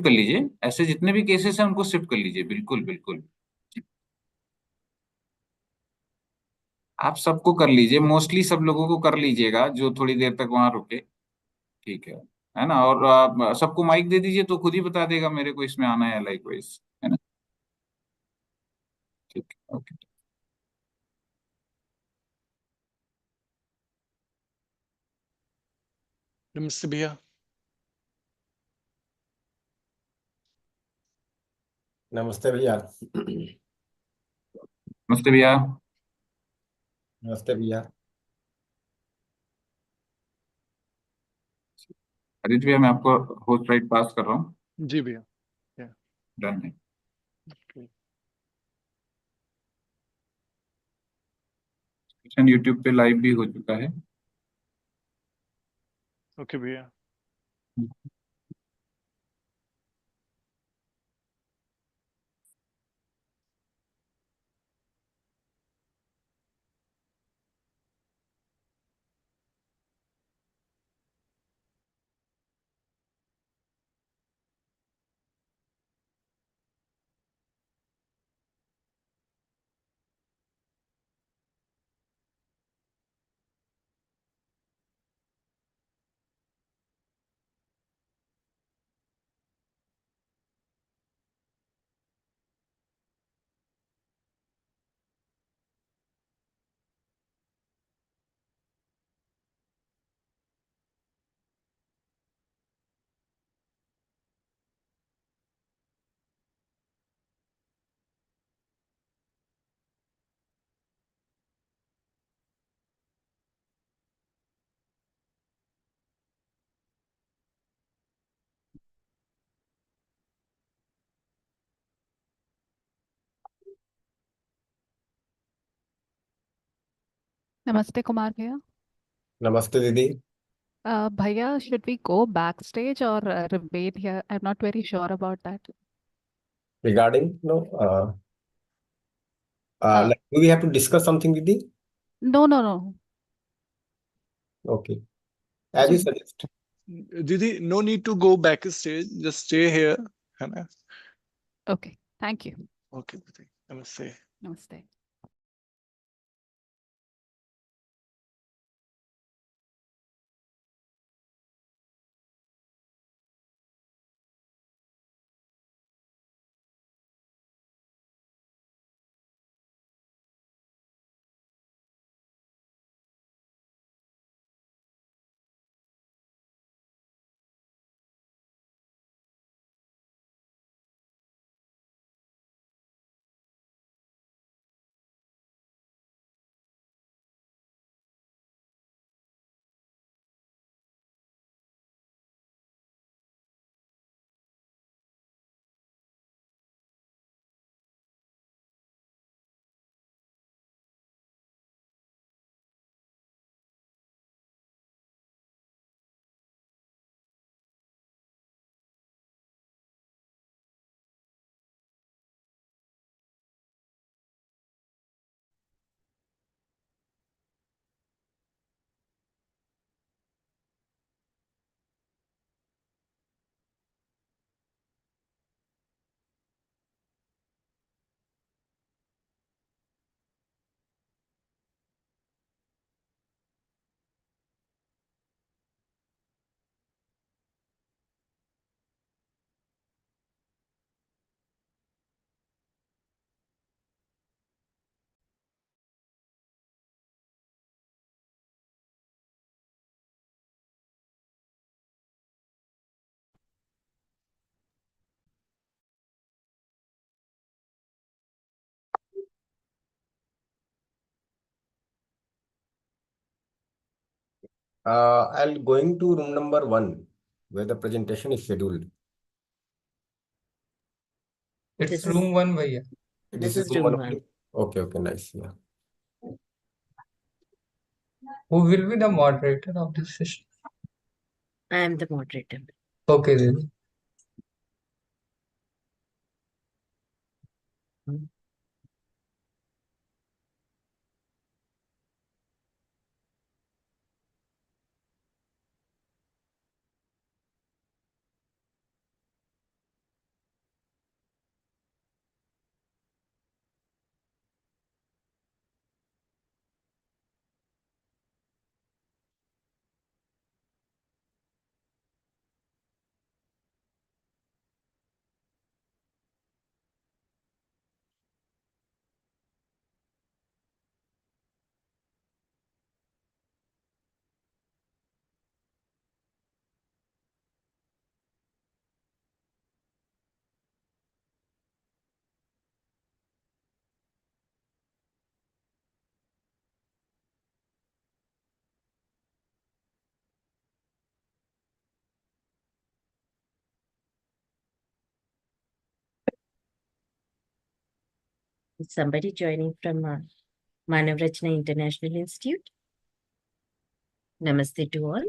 कर लीजिए, ऐसे जितने भी केसेस हैं उनको शिफ्ट कर लीजिए, बिल्कुल बिल्कुल। आप सबको कर लीजिए, मोस्टली सब लोगों को कर लीजिएगा जो थोड़ी देर तक वहां रुके। ठीक है ना? और आप सबको माइक दे दीजिए तो खुद ही बता देगा मेरे को इसमें आना है, लाइक वाइज, है ना? ठीक है, ओके। नमस्ते भैया। नमस्ते भैया। नमस्ते भैया। नमस्ते भैया। आदित्य भैया, मैं आपको होस्ट राइट पास कर रहा हूँ। जी भैया। डन है। सेशन यूट्यूब पे लाइव भी हो चुका है। ओके भैया। नमस्ते कुमार भैया। नमस्ते दीदी। भैया, should we go backstage or wait here? I'm not very sure about that. Regarding no, Uh, like, do we have to discuss something, Didi? no, no, no. Okay, as So, you suggest. दीदी, no need to go backstage, just stay here, है ना? okay, thank you. Okay दीदी, नमस्ते। Namaste. I'll going to room number 1, where the presentation is scheduled. It's This is room 1 भैया। this is room room 1 one. only? Okay, okay, nice. Yeah. Who will be the moderator of this session? I am the moderator. Okay दीदी। Is somebody joining from Manav Rachna International Institute? Namaste to all.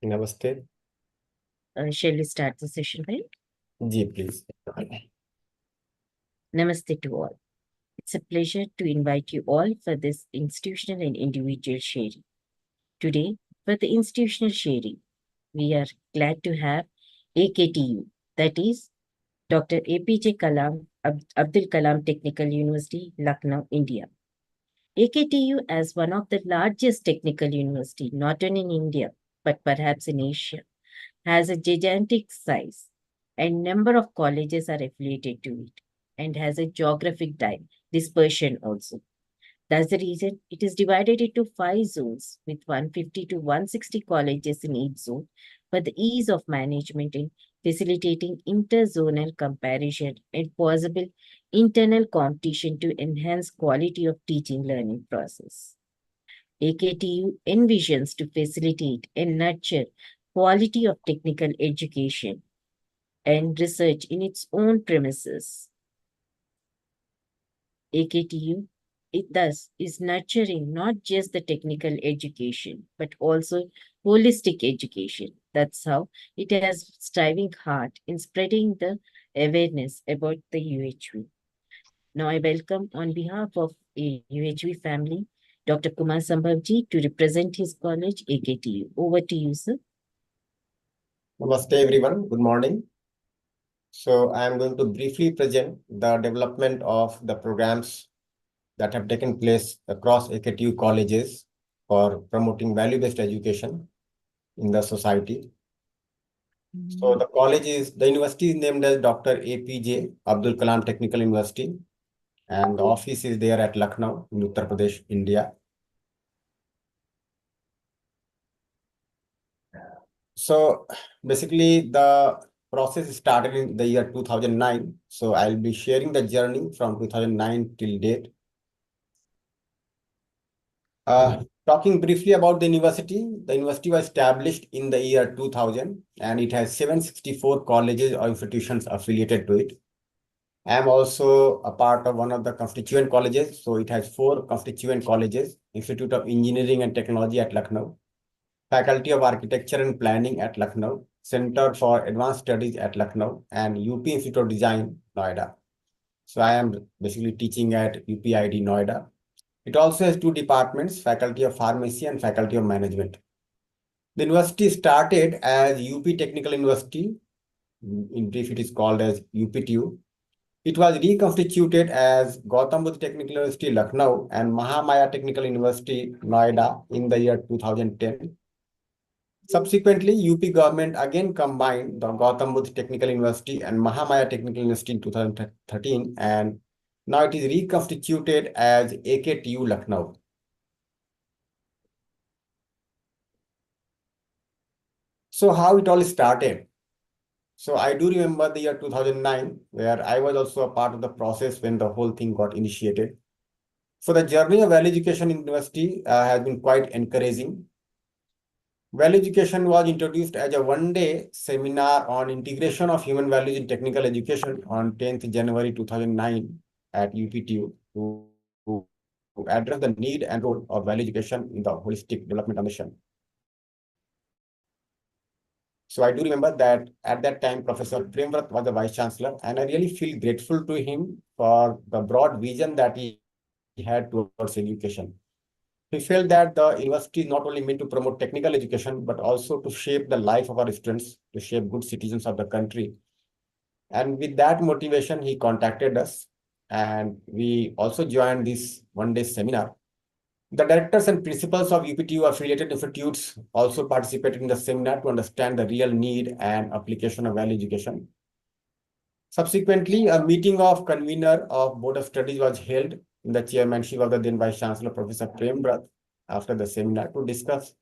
Namaste. Shall we start the session, right? Ji, please. Namaste to all. It's a pleasure to invite you all for this institutional and individual sharing. Today, for the institutional sharing, we are glad to have AKTU, that is Dr. APJ Kalam, Abdul Kalam Technical University, Lucknow, India. AKTU, as one of the largest technical university, not only in India, but perhaps in Asia, has a gigantic size and number of colleges are affiliated to it and has a geographic dispersion also. That's the reason it is divided into 5 zones with 150 to 160 colleges in each zone for the ease of management in facilitating interzonal comparison and possible internal competition to enhance quality of teaching learning process. AKTU envisions to facilitate and nurture quality of technical education and research in its own premises. AKTU, it thus is nurturing not just the technical education, but also holistic education. That's how it has striving hard in spreading the awareness about the UHV. Now I welcome on behalf of a UHV family, Dr. Kumar Sambhavji to represent his college, AKTU. Over to you, sir. Namaste, everyone. Good morning. So I am going to briefly present the development of the programs that have taken place across AKTU colleges for promoting value-based education in the society. So the university is named as Dr. APJ Abdul Kalam Technical University, and the office is there at Lucknow in Uttar Pradesh, India. So basically the process started in the year 2009. So I'll be sharing the journey from 2009 till date. Talking briefly about the university was established in the year 2000 and it has 764 colleges or institutions affiliated to it. I am also a part of one of the constituent colleges. So it has 4 constituent colleges: Institute of Engineering and Technology at Lucknow, Faculty of Architecture and Planning at Lucknow, Center for Advanced Studies at Lucknow, and UP Institute of Design, Noida. So I am basically teaching at UPID, Noida. It also has 2 departments, Faculty of Pharmacy and Faculty of Management. The university started as UP Technical University. In brief, it is called as UPTU. It was reconstituted as Gautam Buddha Technical University, Lucknow, and Mahamaya Technical University, Noida in the year 2010. Subsequently, UP government again combined the Gautam Buddha Technical University and Mahamaya Technical University in 2013, and now it is reconstituted as AKTU Lucknow. So how it all started? So I do remember the year 2009, where I was also a part of the process when the whole thing got initiated. So the journey of value education in university has been quite encouraging. Value education was introduced as a one-day seminar on integration of human values in technical education on 10th January 2009 at UPTU to address the need and role of value education in the holistic development of nation. So I do remember that at that time, Professor Premvrat was the Vice Chancellor, and I really feel grateful to him for the broad vision that he had towards education. We felt that the university is not only meant to promote technical education, but also to shape the life of our students, to shape good citizens of the country. And with that motivation, he contacted us, and we also joined this one-day seminar. The directors and principals of UPTU affiliated institutes also participated in the seminar to understand the real need and application of value education. Subsequently, a meeting of convener of Board of Studies was held in the chairmanship of the then Vice Chancellor, Professor Premvrat, after the seminar to discuss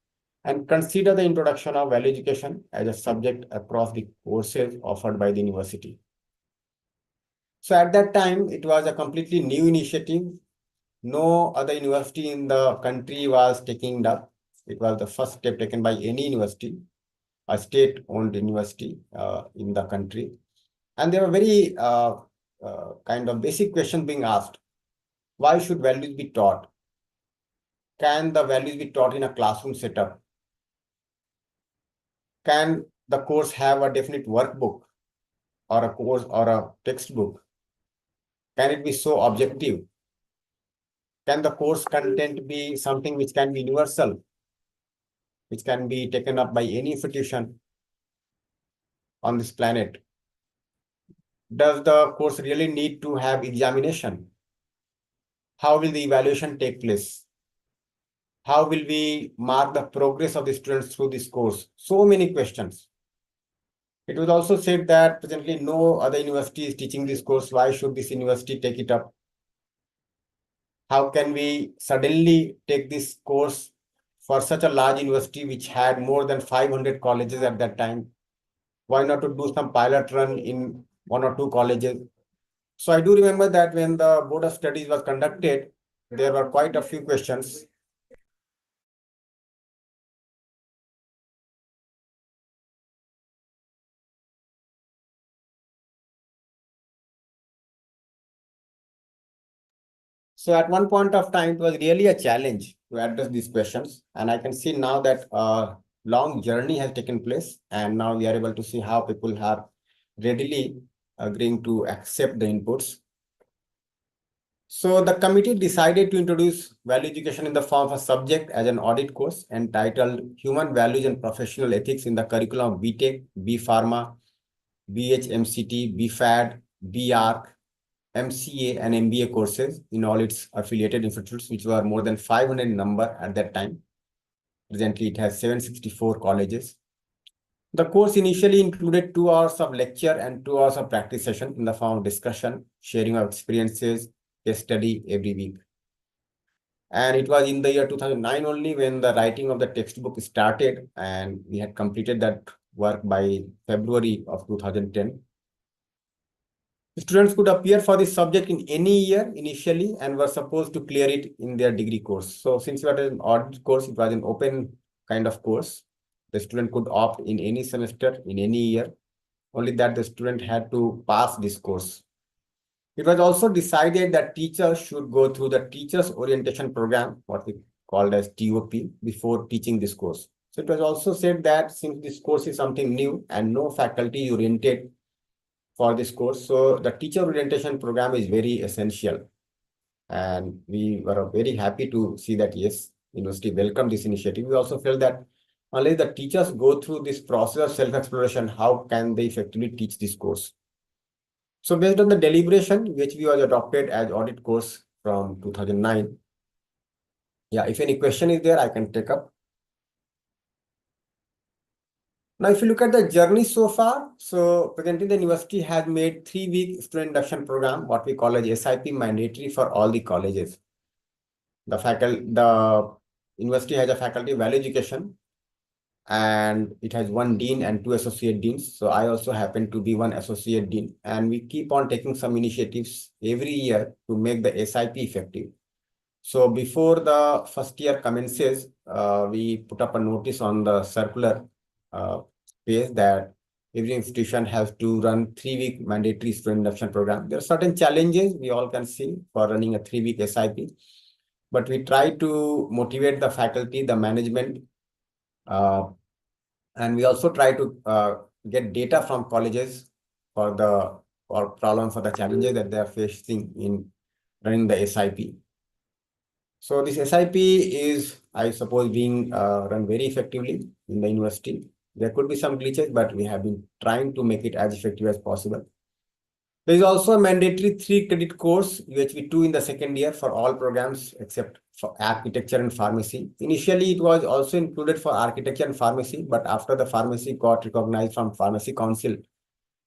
and consider the introduction of value education as a subject across the courses offered by the university. So at that time, it was a completely new initiative. No other university in the country was taking it up. It was the first step taken by any university. a state-owned university in the country. And there were very kind of basic questions being asked. Why should values be taught? Can the values be taught in a classroom setup? Can the course have a definite workbook or a course or a textbook? Can it be so objective? Can the course content be something which can be universal, which can be taken up by any institution on this planet? Does the course really need to have examination? How will the evaluation take place? How will we mark the progress of the students through this course? So many questions. It was also said that presently no other university is teaching this course. Why should this university take it up? How can we suddenly take this course for such a large university which had more than 500 colleges at that time? Why not to do some pilot run in 1 or 2 colleges? So I do remember that when the Board of Studies was conducted, there were quite a few questions. So at one point of time, it was really a challenge to address these questions. And I can see now that a long journey has taken place. And now we are able to see how people are readily agreeing to accept the inputs. So the committee decided to introduce value education in the form of a subject as an audit course entitled Human Values and Professional Ethics in the curriculum of BTech, B Pharma, BHMCT, BFAD, BARC, MCA and MBA courses in all its affiliated institutes, which were more than 500 in number at that time. Presently, it has 764 colleges. The course initially included 2 hours of lecture and 2 hours of practice session in the form of discussion, sharing of experiences, case study every week. And it was in the year 2009 only when the writing of the textbook started, and we had completed that work by February of 2010. Students could appear for this subject in any year initially and were supposed to clear it in their degree course. So since it was an audit course, it was an open kind of course. The student could opt in any semester, in any year. Only that the student had to pass this course. It was also decided that teachers should go through the Teachers Orientation Program, what we called as TOP, before teaching this course. So it was also said that since this course is something new and no faculty oriented for this course, so the teacher orientation program is very essential. And we were very happy to see that, yes, university welcomed this initiative. We also felt that unless the teachers go through this process of self-exploration, how can they effectively teach this course? So based on the deliberation, which we was adopted as audit course from 2009. Yeah, if any question is there, I can take up. Now, if you look at the journey so far, so presently the university has made 3-week student induction program, what we call as SIP, mandatory for all the colleges. The university has a faculty of value education, and it has 1 dean and 2 associate deans. So I also happen to be 1 associate dean, and we keep on taking some initiatives every year to make the SIP effective. So before the first year commences, we put up a notice on the circular page that every institution has to run 3-week mandatory student induction program. There are certain challenges we all can see for running a 3-week SIP, but we try to motivate the faculty, the management, and we also try to get data from colleges for the challenges that they are facing in running the SIP. So this SIP is, I suppose, being run very effectively in the university. There could be some glitches, but we have been trying to make it as effective as possible. There is also a mandatory 3-credit course, UHV2 in the second year for all programs except for architecture and pharmacy. Initially, it was also included for architecture and pharmacy, but after the pharmacy got recognized from Pharmacy Council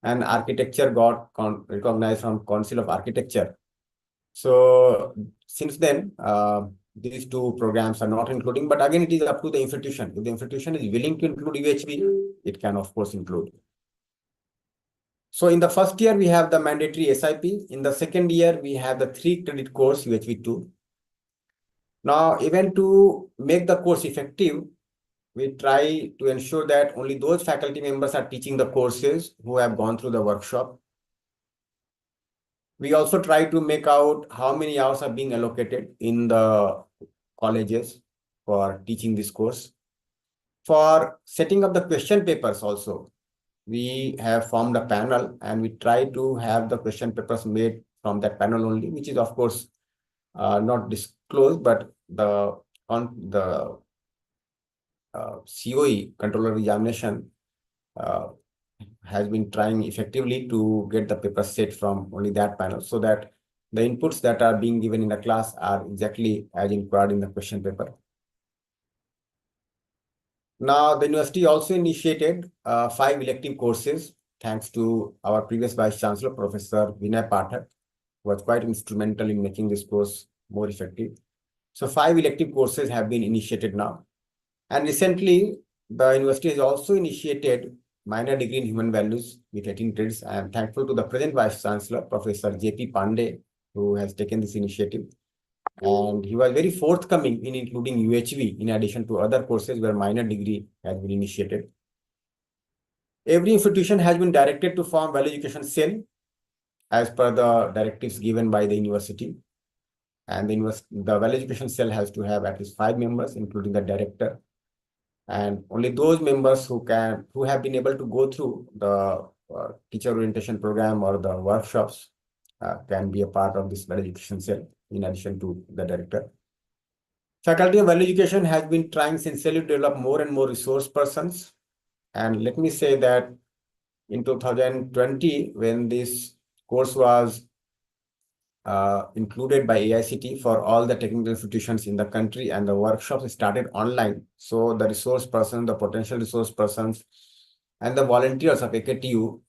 and architecture got recognized from Council of Architecture. So since then, these 2 programs are not including, but again, it is up to the institution. If the institution is willing to include UHV, it can of course include. So in the first year, we have the mandatory SIP. In the second year, we have the 3-credit course UHV2. Now, even to make the course effective, we try to ensure that only those faculty members are teaching the courses who have gone through the workshop. We also try to make out how many hours are being allocated in the colleges for teaching this course. For setting up the question papers also, we have formed a panel and we try to have the question papers made from that panel only, which is of course not disclosed, but the COE, Controller of Examination, has been trying effectively to get the paper set from only that panel so that the inputs that are being given in the class are exactly as inquired in the question paper. Now, the university also initiated 5 elective courses thanks to our previous Vice Chancellor, Professor Vinay Pathak, who was quite instrumental in making this course more effective. So 5 elective courses have been initiated now. And recently, the university has also initiated minor degree in human values with 18 credits. I am thankful to the present Vice Chancellor, Professor J.P. Pandey, who has taken this initiative. And he was very forthcoming in including UHV in addition to other courses where minor degree has been initiated. Every institution has been directed to form value education cell as per the directives given by the university. And the value education cell has to have at least 5 members, including the director. And only those members who have been able to go through the teacher orientation program or the workshops can be a part of this value education cell in addition to the director. Faculty of Value Education has been trying sincerely to develop more and more resource persons. And let me say that in 2020, when this course was included by AICT for all the technical institutions in the country and the workshops started online. So the resource person, the potential resource persons, and the volunteers of AKTU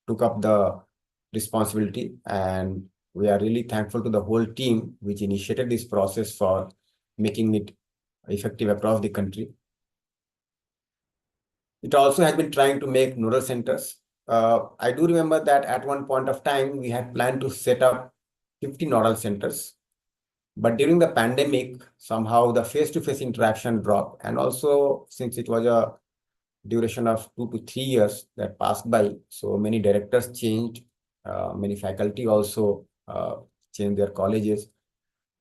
took up the responsibility. And we are really thankful to the whole team which initiated this process for making it effective across the country. It also has been trying to make nodal centers. I do remember that at one point of time, we had planned to set up 50 nodal centers. But during the pandemic, somehow the face-to-face interaction dropped. And also, since it was a duration of 2 to 3 years that passed by, so many directors changed, many faculty also changed their colleges.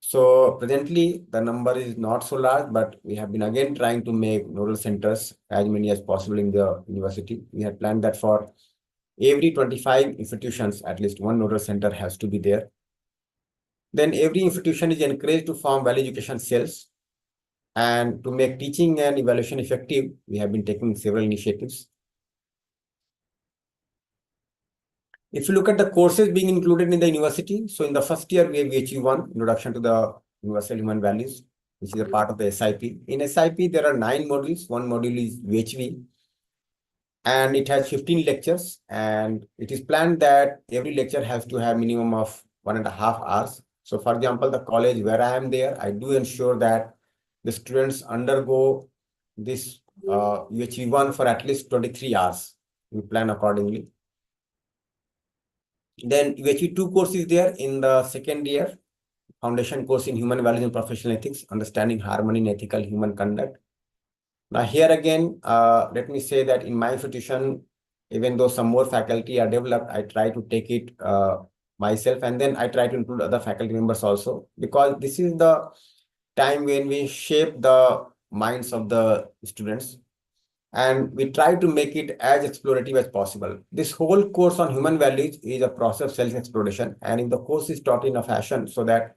So presently, the number is not so large, but we have been again trying to make nodal centers as many as possible in the university. We had planned that for every 25 institutions, at least one nodal center has to be there. Then every institution is encouraged to form value education cells. And to make teaching and evaluation effective, we have been taking several initiatives. If you look at the courses being included in the university, so in the first year, we have VHU1, Introduction to the Universal Human Values, which is a part of the SIP. In SIP, there are 9 modules. One module is VHV, and it has 15 lectures. And it is planned that every lecture has to have minimum of 1.5 hours. So for example, the college where I am there, I do ensure that the students undergo this UHV1 for at least 23 hours. We plan accordingly. Then UHV2 course is there in the second year, foundation course in human values and professional ethics, understanding harmony in ethical human conduct. Now here again, let me say that in my institution, even though some more faculty are developed, I try to take it myself, and then I try to include other faculty members also, because this is the time when we shape the minds of the students and we try to make it as explorative as possible. This whole course on human values is a process of self-exploration, and if the course is taught in a fashion so that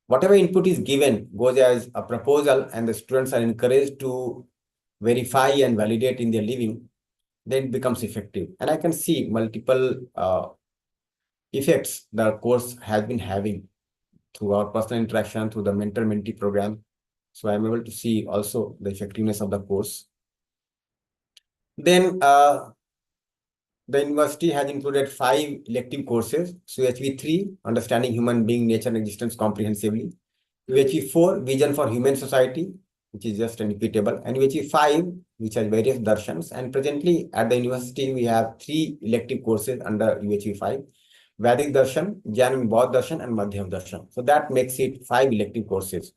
whatever input is given goes as a proposal and the students are encouraged to verify and validate in their living, then it becomes effective. And I can see multiple effects the course has been having through our personal interaction, through the mentor-mentee program. So I'm able to see also the effectiveness of the course. Then the university has included 5 elective courses. So UHV3, Understanding Human Being, Nature and Existence Comprehensively. UHV4, Vision for Human Society, which is just repeatable. And UHV5, which has various darshans. And presently at the university, we have 3 elective courses under UHV5. Vedic Darshan, Jnana and Bodh Darshan, and Madhyav Darshan. So that makes it 5 elective courses.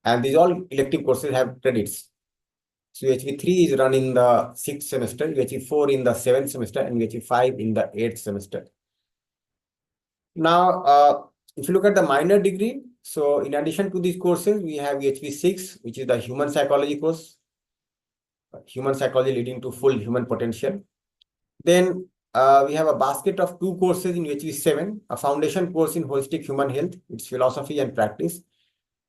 And these all elective courses have credits. So UHV3 is run in the 6th semester, UHV4 in the 7th semester, and UHV5 in the 8th semester. Now, if you look at the minor degree, so in addition to these courses, we have UHV6, which is the human psychology course, human psychology leading to full human potential. Then we have a basket of 2 courses in UHV7, a foundation course in holistic human health, its philosophy and practice,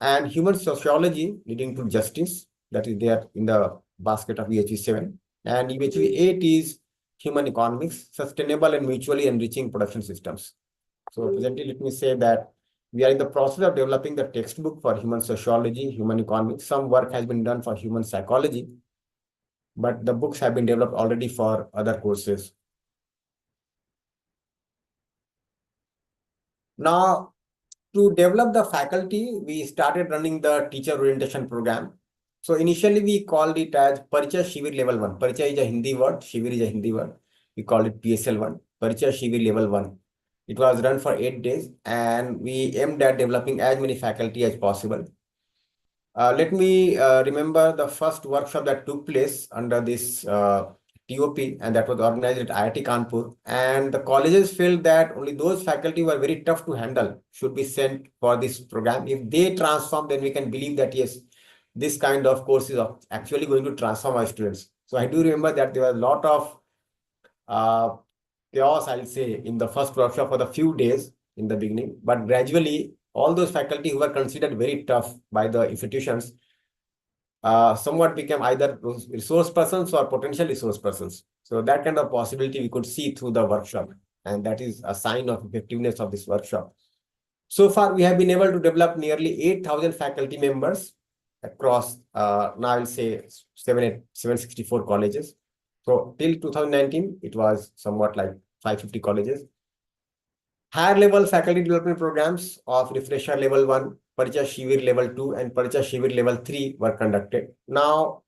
and human sociology leading to justice, that is there in the basket of UHV7. And UHV8 is human economics, sustainable and mutually enriching production systems. So presently, let me say that we are in the process of developing the textbook for human sociology, human economics. Some work has been done for human psychology, but the books have been developed already for other courses. Now, to develop the faculty, we started running the teacher orientation program. So initially we called it as Parichaya Shivir level 1. Parichaya is a Hindi word, Shivir is a Hindi word. We called it PSL1, Parichaya Shivir level 1. It was run for 8 days and we aimed at developing as many faculty as possible. Let me remember the first workshop that took place under this TOP, and that was organized at IIT Kanpur. And the colleges felt that only those faculty who are very tough to handle should be sent for this program. If they transform, then we can believe that yes, this kind of course is actually going to transform our students. So I do remember that there was a lot of chaos, I'll say, in the first workshop for the few days in the beginning, but gradually all those faculty who were considered very tough by the institutions somewhat became either resource persons or potential resource persons. So that kind of possibility we could see through the workshop, and that is a sign of effectiveness of this workshop. So far, we have been able to develop nearly 8,000 faculty members across, now I'll say 764 colleges. So till 2019, it was somewhat like 550 colleges. Higher level faculty development programs of refresher level 1, Parichaya Shivir level 2, and Parichaya Shivir level 3 were conducted. Now,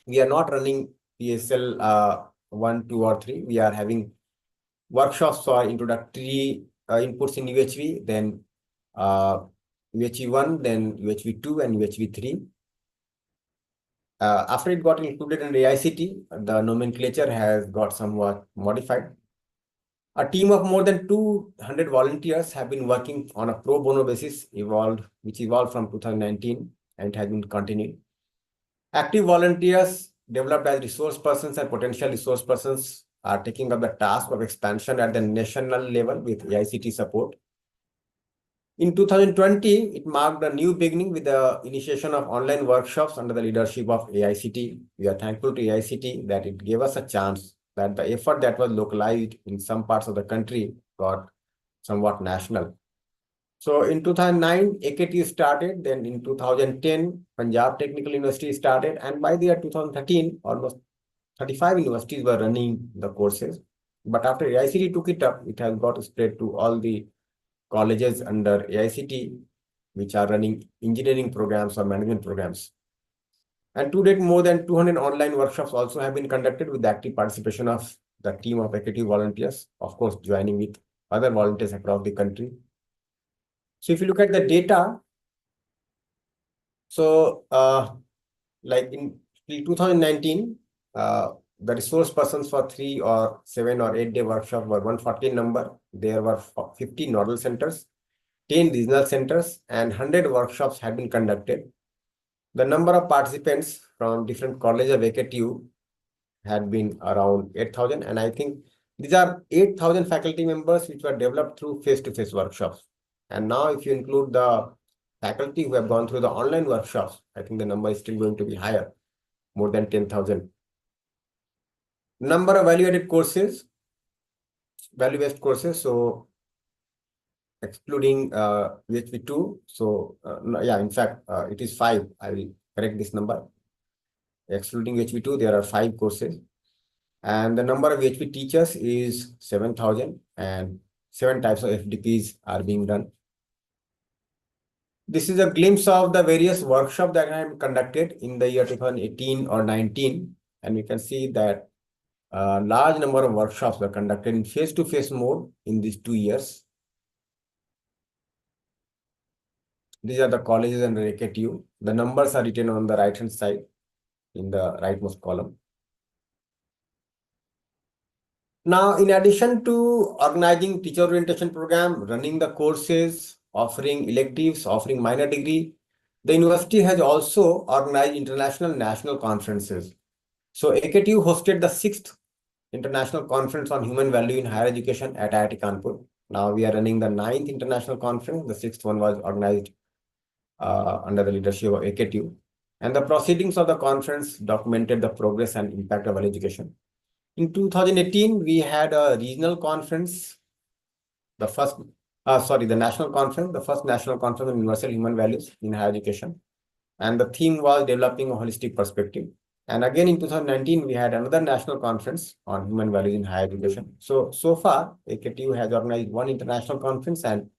we are not running PSL 1, 2, or 3. We are having workshops for introductory inputs in UHV, then UHV1, then UHV2, and UHV3. After it got included in the AICT, the nomenclature has got somewhat modified. A team of more than 200 volunteers have been working on a pro bono basis, which evolved from 2019 and has been continued. Active volunteers developed as resource persons and potential resource persons are taking up the task of expansion at the national level with AICT support. In 2020, it marked a new beginning with the initiation of online workshops under the leadership of AICT. We are thankful to AICT that it gave us a chance, that the effort that was localized in some parts of the country got somewhat national. So in 2009, AKT started, then in 2010, Punjab Technical University started, and by the year 2013, almost 35 universities were running the courses. But after AICT took it up, it has got spread to all the colleges under AICT, which are running engineering programs or management programs. And to date, more than 200 online workshops also have been conducted with the active participation of the team of AKT volunteers, of course, joining with other volunteers across the country. So if you look at the data, so like in 2019, the resource persons for 3 or 7 or 8 day workshop were 140 number. There were 50 nodal centers, 10 regional centers, and 100 workshops had been conducted. The number of participants from different colleges of AKTU had been around 8,000, and I think these are 8,000 faculty members which were developed through face-to-face workshops. And now if you include the faculty who have gone through the online workshops, I think the number is still going to be higher, more than 10,000. Number of value-added courses, value-based courses, so excluding UHV2, so yeah, in fact, it is 5. I will correct this number. Excluding UHV2, there are 5 courses. And the number of UHV teachers is 7,000, and 7 types of FDPs are being done. This is a glimpse of the various workshops that I have conducted in the year 2018 or 19. And we can see that a large number of workshops were conducted in face-to-face mode in these 2 years. These are the colleges under AKTU. The numbers are written on the right-hand side in the rightmost column. Now, in addition to organizing teacher orientation program, running the courses, offering electives, offering minor degree, the university has also organized international national conferences. So AKTU hosted the 6th International Conference on Human Value in Higher Education at IIT Kanpur. Now we are running the 9th International Conference. The 6th one was organized under the leadership of AKTU. And the proceedings of the conference documented the progress and impact of education. In 2018, we had a regional conference, the national conference, the first national conference on universal human values in higher education. And the theme was developing a holistic perspective. And again, in 2019, we had another national conference on human values in higher education. So far, AKTU has organized 1 international conference and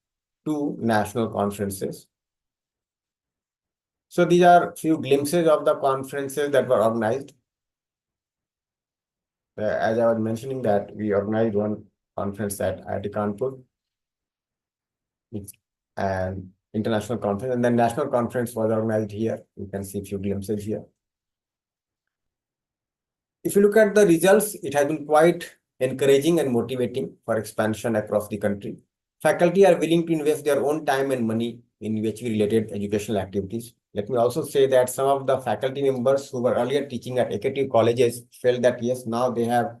2 national conferences. So these are few glimpses of the conferences that were organized. As I was mentioning that we organized 1 conference at IIT Kanpur and international conference, and then national conference was organized here. You can see a few glimpses here. If you look at the results, it has been quite encouraging and motivating for expansion across the country. Faculty are willing to invest their own time and money in UHV-related educational activities. Let me also say that some of the faculty members who were earlier teaching at AKTU colleges felt that yes, now they have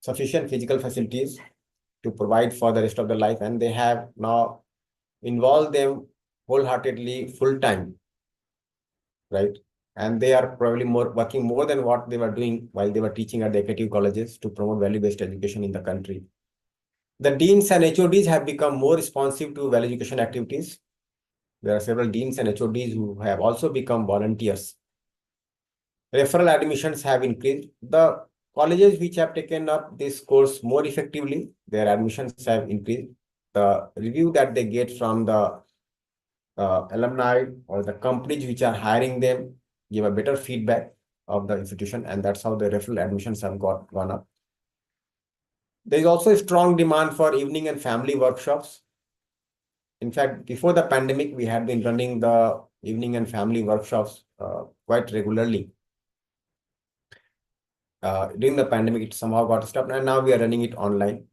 sufficient physical facilities to provide for the rest of their life, and they have now involved them wholeheartedly full-time, right? And they are probably working more than what they were doing while they were teaching at the AKTU colleges to promote value-based education in the country. The deans and HODs have become more responsive to value education activities. There are several deans and HODs who have also become volunteers. Referral admissions have increased. The colleges which have taken up this course more effectively, their admissions have increased. The review that they get from the alumni or the companies which are hiring them give a better feedback of the institution, and that's how the referral admissions have gone up. There is also a strong demand for evening and family workshops. In fact, before the pandemic, we had been running the evening and family workshops quite regularly. During the pandemic, it somehow got stopped, and now we are running it online.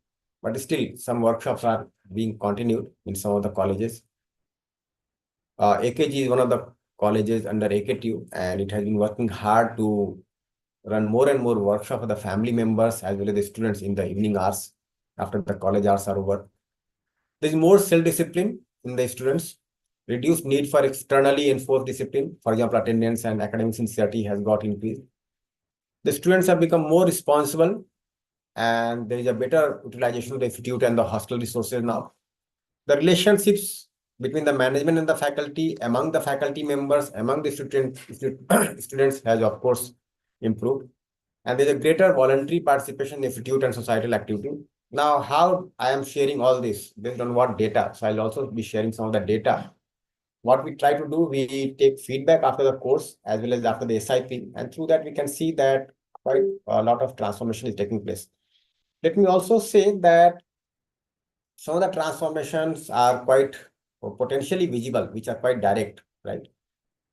But still, some workshops are being continued in some of the colleges. AKG is one of the colleges under AKTU, and it has been working hard to run more and more workshops for the family members as well as the students in the evening hours after the college hours are over. There is more self-discipline in the students, reduced need for externally enforced discipline. For example, attendance and academic sincerity has got increased. The students have become more responsible, and there is a better utilization of the institute and the hostel resources now. The relationships between the management and the faculty, among the faculty members, among the students has of course improved. And there's a greater voluntary participation in the institute and societal activity. Now, how I am sharing all this based on what data? So I'll also be sharing some of the data. What we try to do, we take feedback after the course as well as after the SIP, and through that we can see that quite a lot of transformation is taking place. Let me also say that some of the transformations are quite potentially visible, which are quite direct, right?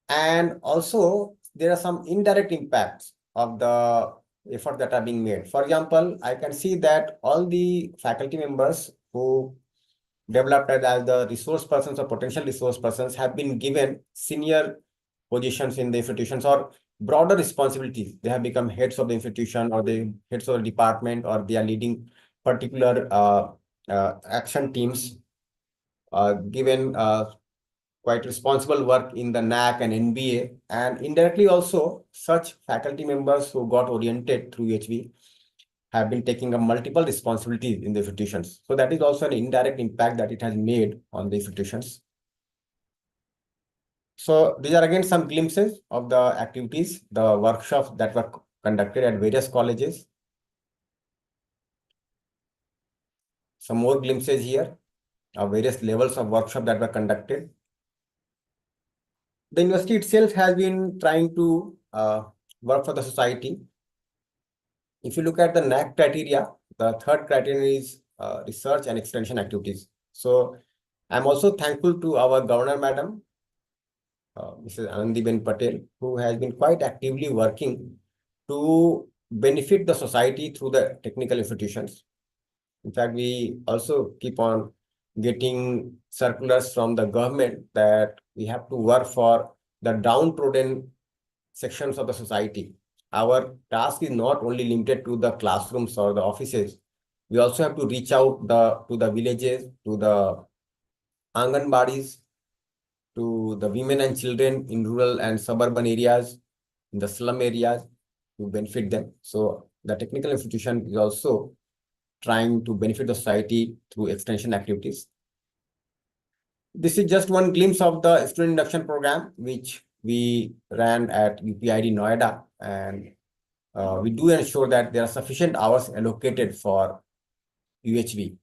And also there are some indirect impacts of the effort that are being made. For example, I can see that all the faculty members who developed as the resource persons or potential resource persons have been given senior positions in the institutions or broader responsibilities. They have become heads of the institution or the heads of the department, or they are leading particular action teams, given quite responsible work in the NAC and NBA, and indirectly also such faculty members who got oriented through HV have been taking up multiple responsibilities in the institutions. So that is also an indirect impact that it has made on the institutions. So these are again some glimpses of the activities, the workshops that were conducted at various colleges. Some more glimpses here of various levels of workshop that were conducted. The university itself has been trying to work for the society. If you look at the NAC criteria, the third criterion is research and extension activities. So I'm also thankful to our governor, madam, Mrs. Anandiben Patel, who has been quite actively working to benefit the society through the technical institutions. In fact, we also keep on getting circulars from the government that we have to work for the downtrodden sections of the society. Our task is not only limited to the classrooms or the offices. We also have to reach out to the villages, to the Anganwadis, to the women and children in rural and suburban areas, in the slum areas, to benefit them. So the technical institution is also trying to benefit the society through extension activities. This is just one glimpse of the student induction program, which we ran at UPID Noida, and we do ensure that there are sufficient hours allocated for UHV.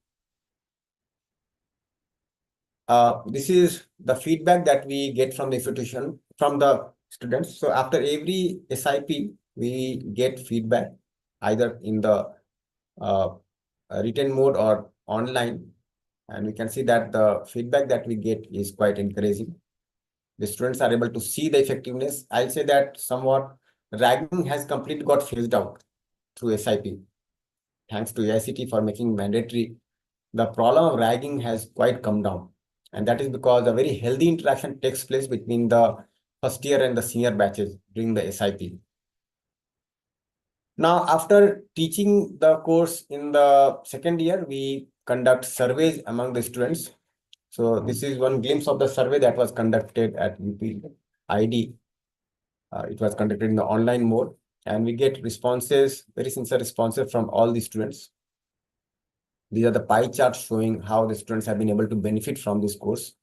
This is the feedback that we get from the institution, from the students. So after every SIP, we get feedback either in the written mode or online. And we can see that the feedback that we get is quite encouraging. The students are able to see the effectiveness. I'll say that somewhat ragging has completely got phased out through SIP. Thanks to AICT for making mandatory, the problem of ragging has quite come down. And that is because a very healthy interaction takes place between the first year and the senior batches during the SIP. Now, after teaching the course in the second year, we conduct surveys among the students. So this is one glimpse of the survey that was conducted at UPID. It was conducted in the online mode, and we get responses, very sincere responses from all the students. These are the pie charts showing how the students have been able to benefit from this course.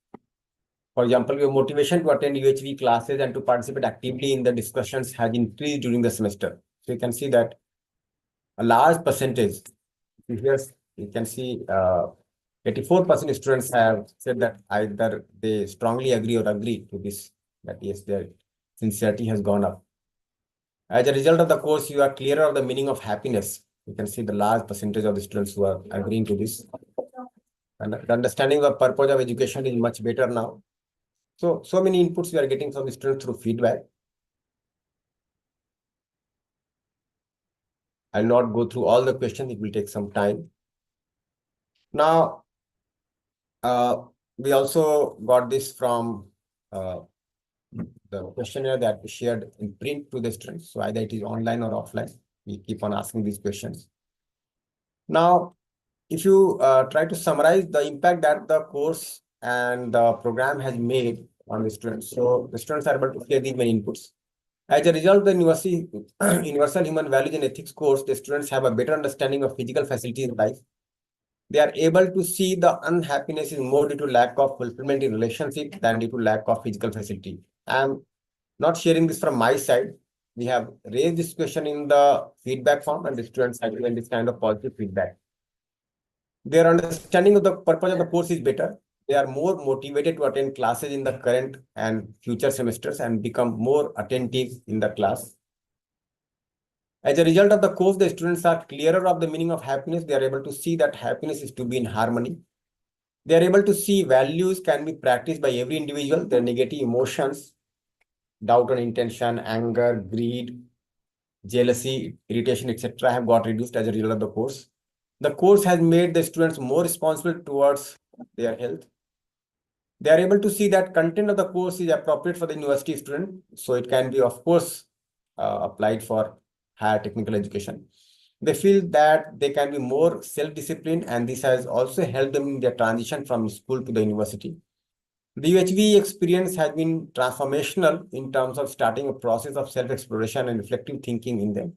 For example, your motivation to attend UHV classes and to participate actively in the discussions has increased during the semester. So you can see that a large percentage, here you can see 84% students have said that either they strongly agree or agree to this, that yes, their sincerity has gone up. As a result of the course, you are clearer of the meaning of happiness. You can see the large percentage of the students who are agreeing to this. And the understanding of the purpose of education is much better now. So many inputs we are getting from the students through feedback. I'll not go through all the questions, it will take some time. Now, we also got this from the questionnaire that we shared in print to the students. So either it is online or offline, we keep on asking these questions. Now, if you try to summarize the impact that the course and the program has made on the students. So the students are able to share these many inputs. As a result, the Universal Human Values and Ethics course, the students have a better understanding of physical facilities in life. They are able to see the unhappiness is more due to lack of fulfillment in relationship than due to lack of physical facility. I'm not sharing this from my side. We have raised this question in the feedback form, and the students have given this kind of positive feedback. Their understanding of the purpose of the course is better. They are more motivated to attend classes in the current and future semesters and become more attentive in the class. As a result of the course, the students are clearer of the meaning of happiness. They are able to see that happiness is to be in harmony. They are able to see values can be practiced by every individual. Their negative emotions, doubt on intention, anger, greed, jealousy, irritation, etc. have got reduced as a result of the course. The course has made the students more responsible towards their health. They are able to see that content of the course is appropriate for the university student. So it can be, of course, applied for higher technical education. They feel that they can be more self-disciplined, and this has also helped them in their transition from school to the university. The UHV experience has been transformational in terms of starting a process of self-exploration and reflective thinking in them.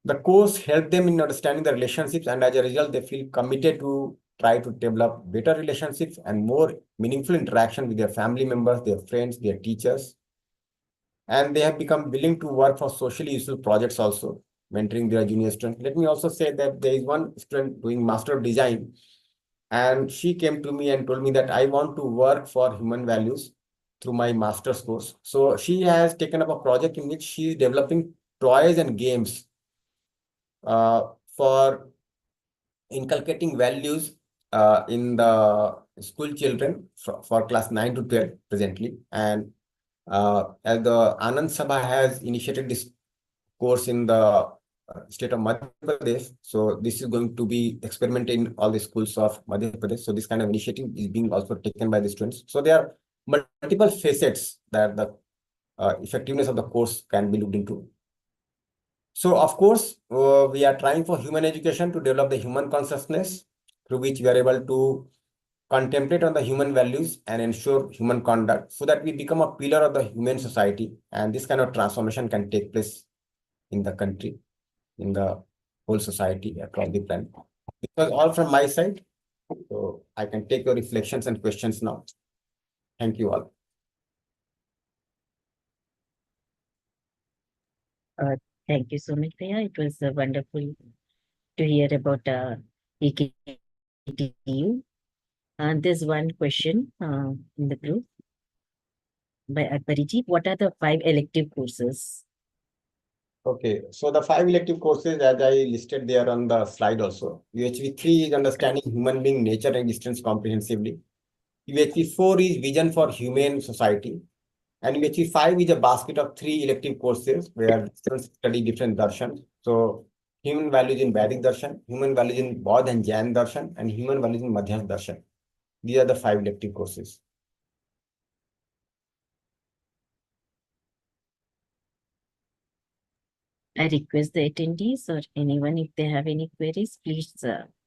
The course helped them in understanding the relationships, and as a result, they feel committed to try to develop better relationships and more meaningful interaction with their family members, their friends, their teachers. And they have become willing to work for socially useful projects also, mentoring their junior students. Let me also say that there is one student doing Master of Design, and she came to me and told me that I want to work for human values through my master's course. So she has taken up a project in which she is developing toys and games for inculcating values in the school children for class 9 to 12 presently. And As the Anand Sabha has initiated this course in the state of Madhya Pradesh, so this is going to be experimented in all the schools of Madhya Pradesh. So this kind of initiative is being also taken by the students. So there are multiple facets that the effectiveness of the course can be looked into. So of course, we are trying for human education to develop the human consciousness through which we are able to contemplate on the human values and ensure human conduct so that we become a pillar of the human society. And this kind of transformation can take place in the country, in the whole society across the planet. It was all from my side. So I can take your reflections and questions now. Thank you all. Thank you so much, Priya. It was wonderful to hear about EKTU. And there's one question in the group by Parijit. What are the 5 elective courses? Okay, so the 5 elective courses, as I listed there on the slide also. UHV 3 is understanding human being, nature and existence comprehensively. UHV 4 is vision for humane society. And UHV 5 is a basket of 3 elective courses where students study different darshans. So human values in Vedic darshan, human values in Bodh and Jain darshan, and human values in Madhyas darshan. These are the 5 elective courses. I request the attendees or anyone, if they have any queries, please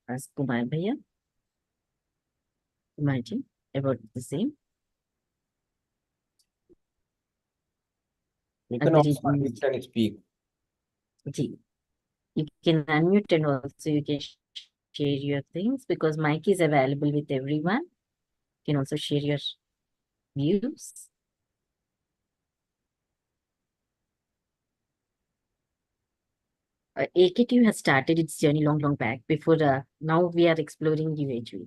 ask Kumar Bhaiya, Kumarji, about the same. You can also unmute and speak. You can unmute and also you can share your things because mic is available with everyone. You can also share your views. AKTU has started its journey long back before now we are exploring UHV.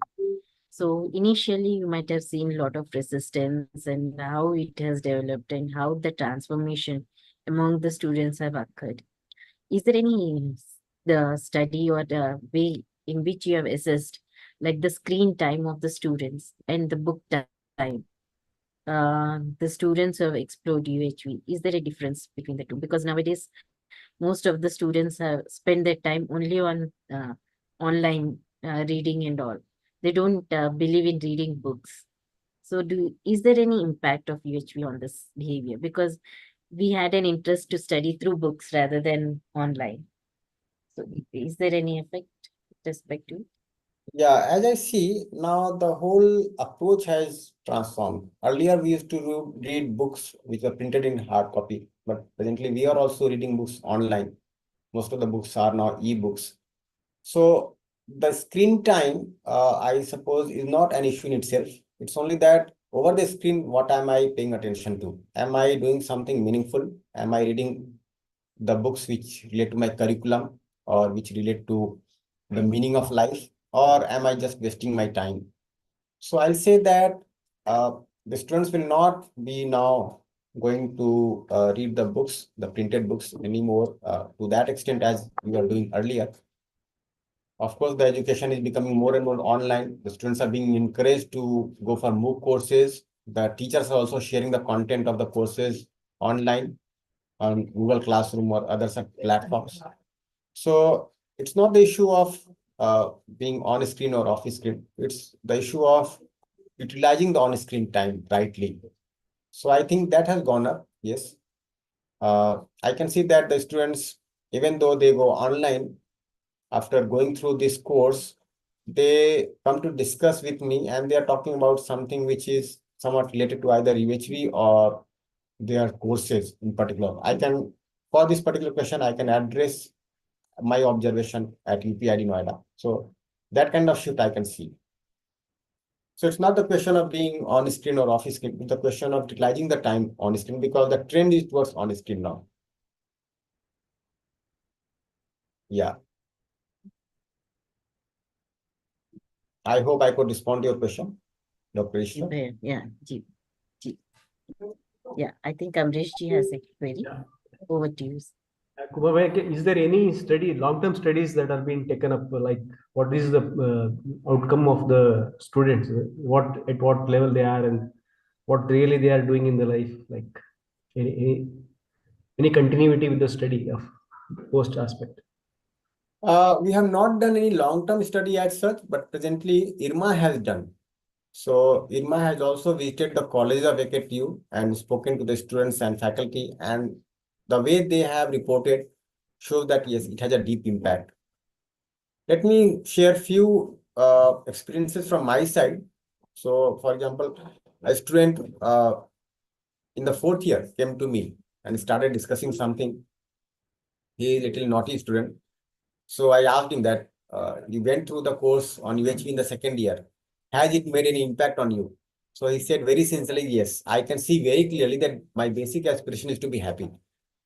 So initially you might have seen a lot of resistance and how it has developed and how the transformation among the students have occurred. Is there any the study or the way in which you have assessed like the screen time of the students and the book time? The students who have explored UHV, is there a difference between the two? Because nowadays most of the students have spent their time only on online reading and all. They don't believe in reading books. So is there any impact of UHV on this behavior? Because we had an interest to study through books rather than online. So is there any effect with respect to it? Yeah, as I see now, the whole approach has transformed. Earlier, we used to read books which were printed in hard copy, but presently we are also reading books online. Most of the books are now e-books. So the screen time, I suppose, is not an issue in itself. It's only that over the screen, what am I paying attention to? Am I doing something meaningful? Am I reading the books which relate to my curriculum or which relate to the meaning of life? Or am I just wasting my time? So I'll say that the students will not be now going to read the books, the printed books anymore to that extent as we were doing earlier. Of course, the education is becoming more and more online. The students are being encouraged to go for MOOC courses. The teachers are also sharing the content of the courses online on Google Classroom or other such platforms. So it's not the issue of being on screen or off screen. It's the issue of utilizing the on screen time rightly. So I think that has gone up. Yes. I can see that the students, even though they go online, after going through this course, they come to discuss with me and they are talking about something which is somewhat related to either UHV or their courses in particular. For this particular question, I can address my observation at UPID Noida. So that kind of shift I can see. So it's not the question of being on screen or off screen, it's the question of utilizing the time on screen because the trend is towards on screen now. Yeah. I hope I could respond to your question, Dr. Ishra. Yeah, yeah, I think Amresh ji has a query. Yeah. Over to you. Kumar Bhai, is there any long-term studies that are being taken up? Like, what is the outcome of the students? At what level they are, and what really they are doing in their life, like any, any, any continuity with the study of post aspect. We have not done any long-term study as such, but presently IRMA has done. So IRMA has also visited the colleges of AKTU and spoken to the students and faculty, and the way they have reported shows that yes, it has a deep impact. Let me share few experiences from my side. So, for example, a student in the 4th year came to me and started discussing something. He is a little naughty student. So I asked him that you went through the course on UHV in the 2nd year. Has it made any impact on you? So he said very sincerely, yes, I can see very clearly that my basic aspiration is to be happy.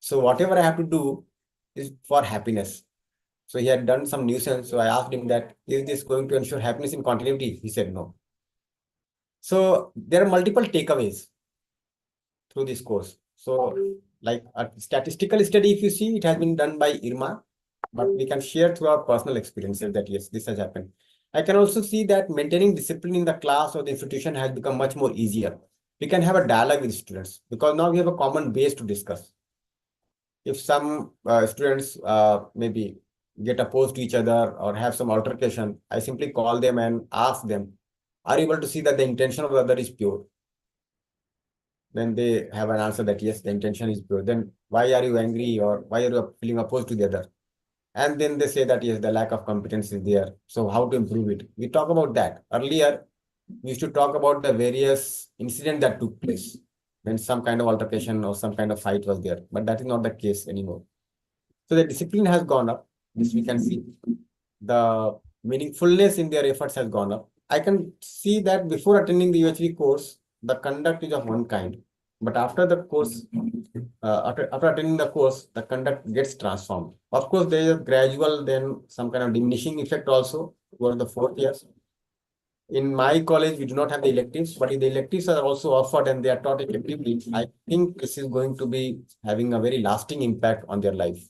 So whatever I have to do is for happiness. So he had done some nuisance. So I asked him that, is this going to ensure happiness in continuity? He said no. So there are multiple takeaways through this course. So like a statistical study, if you see, it has been done by IRMA, but we can share through our personal experiences that yes, this has happened. I can also see that maintaining discipline in the class or the institution has become much more easier. We can have a dialogue with students because now we have a common base to discuss. If some students maybe get opposed to each other or have some altercation, I simply call them and ask them, are you able to see that the intention of the other is pure? Then they have an answer that yes, the intention is pure. Then why are you angry or why are you feeling opposed to the other? And then they say that yes, the lack of competence is there. So how to improve it? We talk about that. Earlier, we used to talk about the various incidents that took place when some kind of altercation or some kind of fight was there. But that is not the case anymore. So the discipline has gone up. This we can see. The meaningfulness in their efforts has gone up. I can see that before attending the UHV course, the conduct is of one kind. But after the course, after attending the course, the conduct gets transformed. Of course, there is a gradual, then some kind of diminishing effect also towards the 4th years. In my college, we do not have the electives, but if the electives are also offered and they are taught effectively, I think this is going to be having a very lasting impact on their life.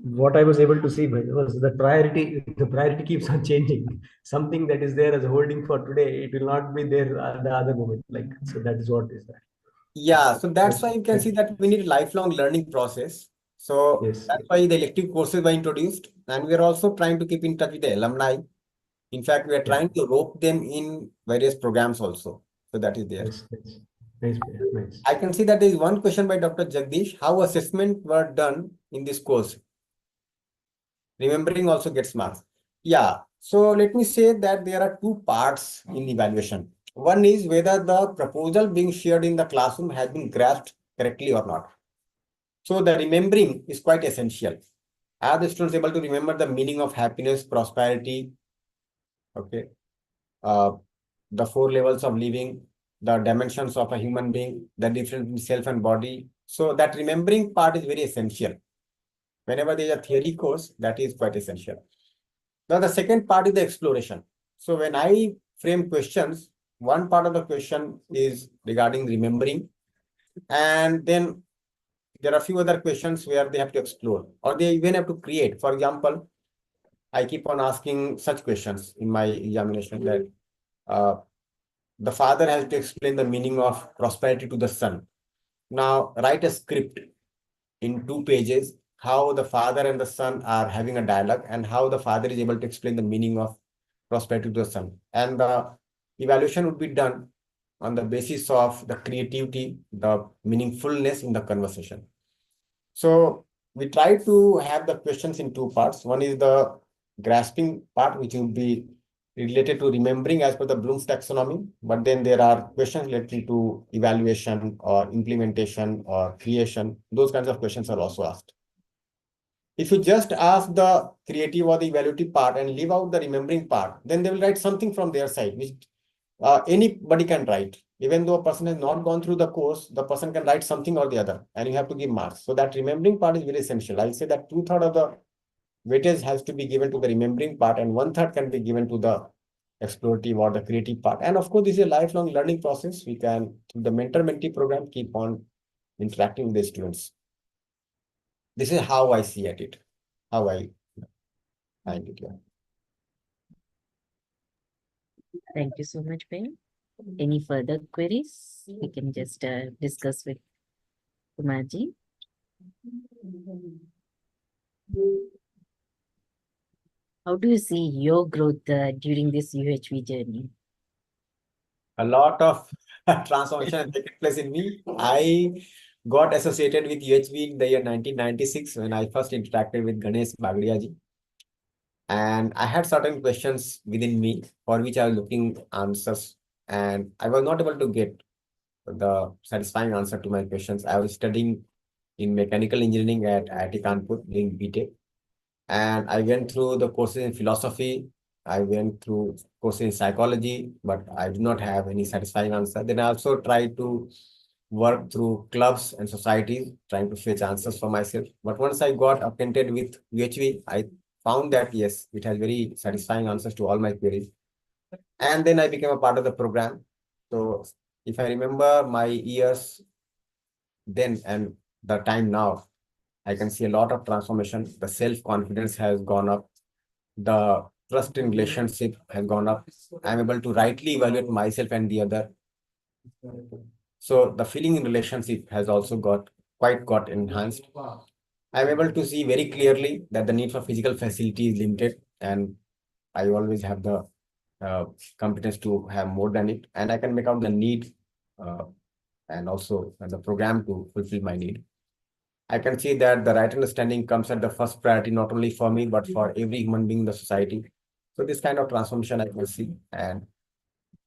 What I was able to see was the priority keeps on changing. Something that is there as a holding for today, it will not be there at the other moment. Like, so that is what is that. Yeah, so that's why you can see that we need a lifelong learning process. So Yes. that's why the elective courses were introduced, and we are also trying to keep in touch with the alumni. In fact, we are trying to rope them in various programs also. So that is there. Nice, nice, nice. I can see that there is one question by Dr. Jagdish, how assessment were done in this course. Remembering also gets marks. Yeah, so let me say that there are two parts in evaluation. One is whether the proposal being shared in the classroom has been grasped correctly or not. So the remembering is quite essential. Are the students able to remember the meaning of happiness, prosperity, okay, the 4 levels of living, the dimensions of a human being, the difference between self and body. So that remembering part is very essential. Whenever there is a theory course, that is quite essential. Now the second part is the exploration. So when I frame questions, one part of the question is regarding remembering, and then there are a few other questions where they have to explore or they even have to create. For example, I keep on asking such questions in my examination that the father has to explain the meaning of prosperity to the son. Now write a script in 2 pages, how the father and the son are having a dialogue and how the father is able to explain the meaning of prosperity to the son. And the evaluation would be done on the basis of the creativity, the meaningfulness in the conversation. So we try to have the questions in two parts. One is the grasping part, which will be related to remembering as per the Bloom's taxonomy. But then there are questions related to evaluation or implementation or creation. Those kinds of questions are also asked. If you just ask the creative or the evaluative part and leave out the remembering part, then they will write something from their side, which anybody can write. Even though a person has not gone through the course, the person can write something or the other, and you have to give marks. So that remembering part is very essential. I'll say that 2/3 of the weightage has to be given to the remembering part, and 1/3 can be given to the explorative or the creative part. And of course, this is a lifelong learning process. We can, through the mentor-mentee program, keep on interacting with the students. This is how I see at it, how I find it. Yeah. Thank you so much, Ben. Any further queries? We can just discuss with Kumarji. How do you see your growth during this UHV journey? A lot of transformation has taken place in me. I got associated with UHV in the year 1996 when I first interacted with Ganesh Bagdiaji. And I had certain questions within me for which I was looking answers, and I was not able to get the satisfying answer to my questions. I was studying in mechanical engineering at IIT Kanpur doing BTech, and I went through the courses in philosophy. I went through courses in psychology, but I did not have any satisfying answer. Then I also tried to work through clubs and societies, trying to fetch answers for myself. But once I got acquainted with UHV, I found that yes, it has very satisfying answers to all my queries. And then I became a part of the program. So if I remember my years then and the time now, I can see a lot of transformation. The self-confidence has gone up. The trust in relationship has gone up. I'm able to rightly evaluate myself and the other. So the feeling in relationship has also got enhanced. I'm able to see very clearly that the need for physical facility is limited, and I always have the competence to have more than it, and I can make out the need uh, and also the program to fulfill my need. I can see that the right understanding comes at the first priority, not only for me, but for every human being in the society. So this kind of transformation I can see, and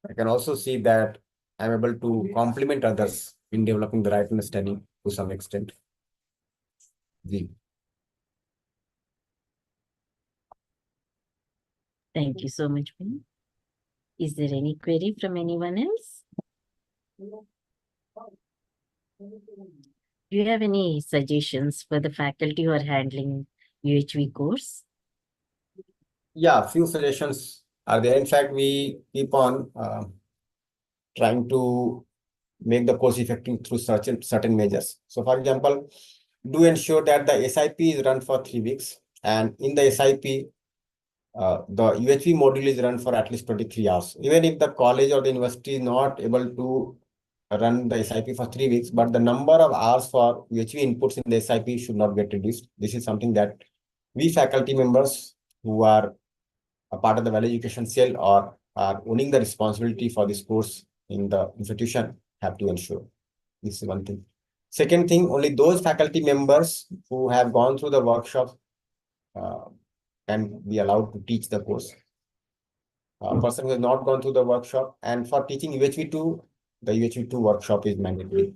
I can also see that I'm able to complement others in developing the right understanding to some extent. Ji. Thank you so much, Ben. Is there any query from anyone else? Do you have any suggestions for the faculty who are handling UHV course? Yeah, few suggestions are there. In fact, we keep on trying to make the course effective through certain measures. So, for example, do ensure that the SIP is run for 3 weeks, and in the SIP, the UHV module is run for at least 23 hours. Even if the college or the university is not able to run the SIP for 3 weeks, but the number of hours for UHV inputs in the SIP should not get reduced. This is something that we faculty members who are a part of the value education cell or are owning the responsibility for this course in the institution have to ensure. This is one thing. Second thing, only those faculty members who have gone through the workshop uh, can be allowed to teach the course. A person who has not gone through the workshop, and for teaching UHV2, the UHV2 workshop is mandatory.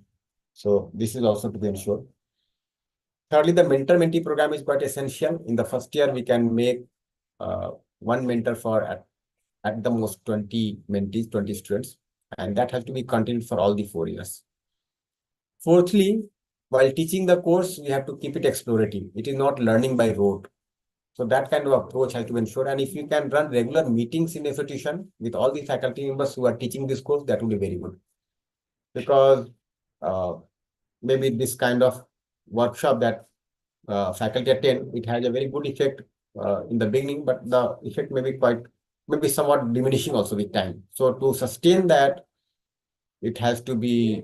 So this is also to be ensured. Thirdly, the mentor-mentee program is quite essential. In the first year, we can make one mentor for at the most 20 mentees, 20 students, and that has to be continued for all the 4 years. Fourthly, while teaching the course, we have to keep it explorative. It is not learning by rote. So that kind of approach has to be ensured. And if you can run regular meetings in the institution with all the faculty members who are teaching this course, that would be very good. Because maybe this kind of workshop that faculty attend, it has a very good effect in the beginning, but the effect may be somewhat diminishing also with time. So to sustain that, it has to be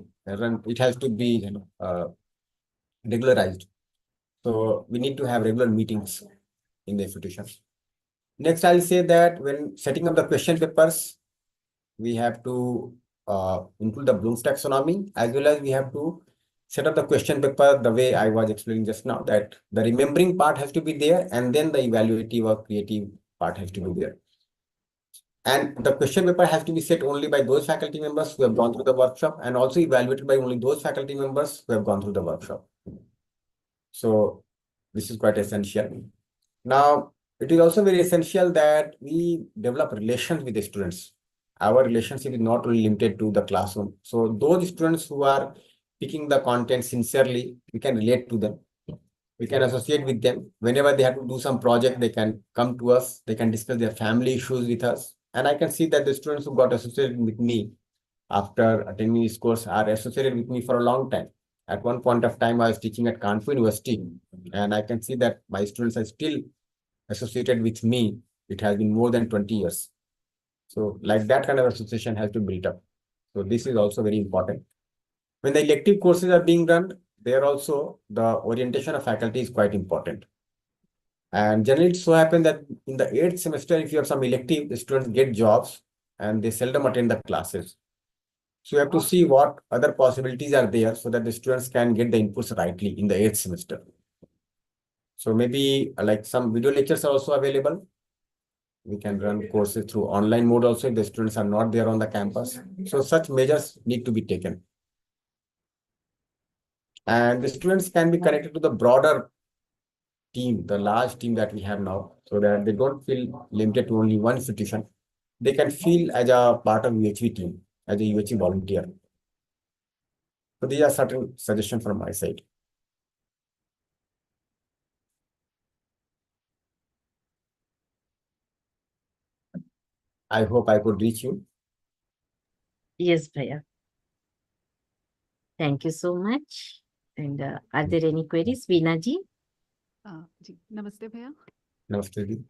regularized. So we need to have regular meetings in the institution. Next, I'll say that when setting up the question papers, we have to include the Bloom's taxonomy, as well as we have to set up the question paper the way I was explaining just now, that the remembering part has to be there, and then the evaluative or creative part has to be there. And the question paper has to be set only by those faculty members who have gone through the workshop, and also evaluated by only those faculty members who have gone through the workshop. So this is quite essential. Now, it is also very essential that we develop relations with the students. Our relationship is not only limited to the classroom. So those students who are picking the content sincerely, we can relate to them. We can associate with them. Whenever they have to do some project, they can come to us. They can discuss their family issues with us. And I can see that the students who got associated with me after attending this course are associated with me for a long time. At one point of time, I was teaching at Kanpur University, and I can see that my students are still associated with me. It has been more than 20 years. So like that kind of association has to be built up. So this is also very important. When the elective courses are being run, there also the orientation of faculty is quite important. And generally it so happens that in the 8th semester, if you have some elective, the students get jobs and they seldom attend the classes. So you have to see what other possibilities are there so that the students can get the inputs rightly in the 8th semester. So maybe like some video lectures are also available. We can run courses through online mode also if the students are not there on the campus. So such measures need to be taken. And the students can be connected to the broader team, the large team that we have now, so that they don't feel limited to only one institution. They can feel as a part of UHV team, as a UHV volunteer. So these are certain suggestions from my side. I hope I could reach you. Yes, Bhaiya. Thank you so much. And are there any queries, Veena ji? जी नमस्ते भैया. Namaste. Ji.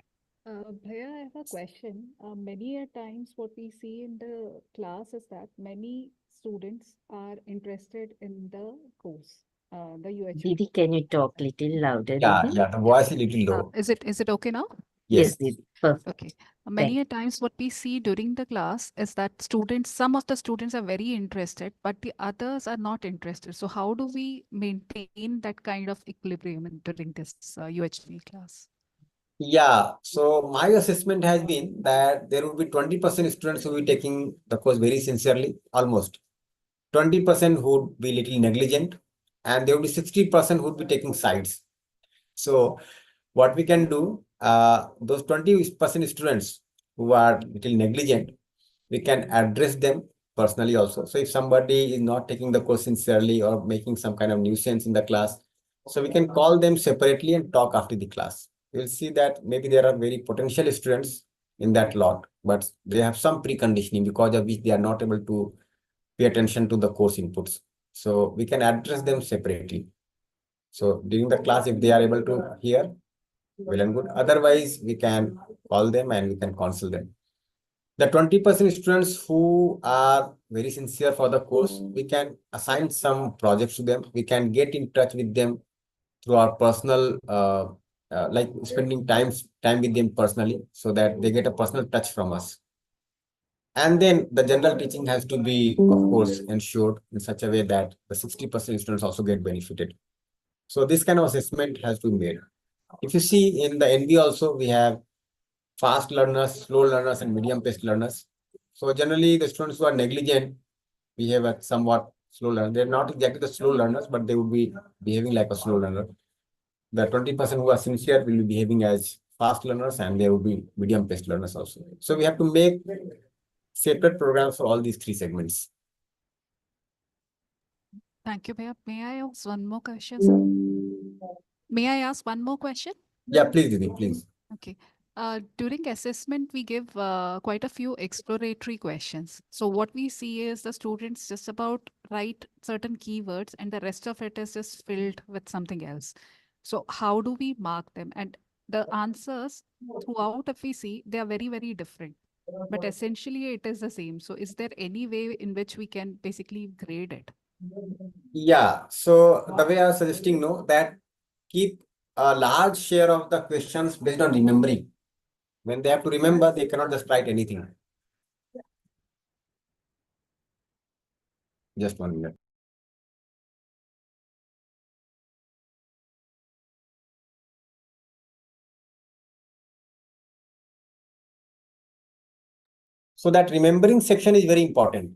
Bhaiya, I have a question. Many a times what we see in the class is that many students are interested in the course, the UHV. Didi, can you talk little louder, Yeah, Didi? the voice is little low. Is it okay now? Yes, Didi. Perfect. Okay. Many a times what we see during the class is that some of the students are very interested, but the others are not interested. So how do we maintain that kind of equilibrium during this UHV class? Yeah, so my assessment has been that there will be 20% students who will be taking the course very sincerely, almost. 20% who would be little negligent, and there will be 60% who would be taking sides. So what we can do, those 20% students who are little negligent, we can address them personally also. So if somebody is not taking the course sincerely or making some kind of nuisance in the class, so we can call them separately and talk after the class. We'll see that maybe there are very potential students in that lot, but they have some preconditioning because of which they are not able to pay attention to the course inputs. So we can address them separately. So during the class, if they are able to hear, well and good. Otherwise, we can call them and we can counsel them. The 20% students who are very sincere for the course, we can assign some projects to them. We can get in touch with them through our personal, like spending time with them personally, so that they get a personal touch from us. And then the general teaching has to be, of course, ensured in such a way that the 60% students also get benefited. So this kind of assessment has to be made. If you see in the NB also, we have fast learners, slow learners, and medium-paced learners. So generally, the students who are negligent behave as somewhat slow learners. They're not exactly the slow learners, but they would be behaving like a slow learner. The 20% who are sincere will be behaving as fast learners, and there will be medium-paced learners also. So we have to make separate programs for all these three segments. Thank you, Bhaiya. May I ask one more question, sir? May I ask one more question? Yeah, please, Didi, please. Okay. During assessment, we give quite a few exploratory questions. So what we see is the students just about write certain keywords and the rest of it is just filled with something else. So how do we mark them? And the answers throughout, if we see, they are very, very different. But essentially, it is the same. So is there any way in which we can basically grade it? Yeah, so the way I was suggesting, no, that keep a large share of the questions based on remembering. When they have to remember, they cannot just write anything. Just 1 minute. So that remembering section is very important.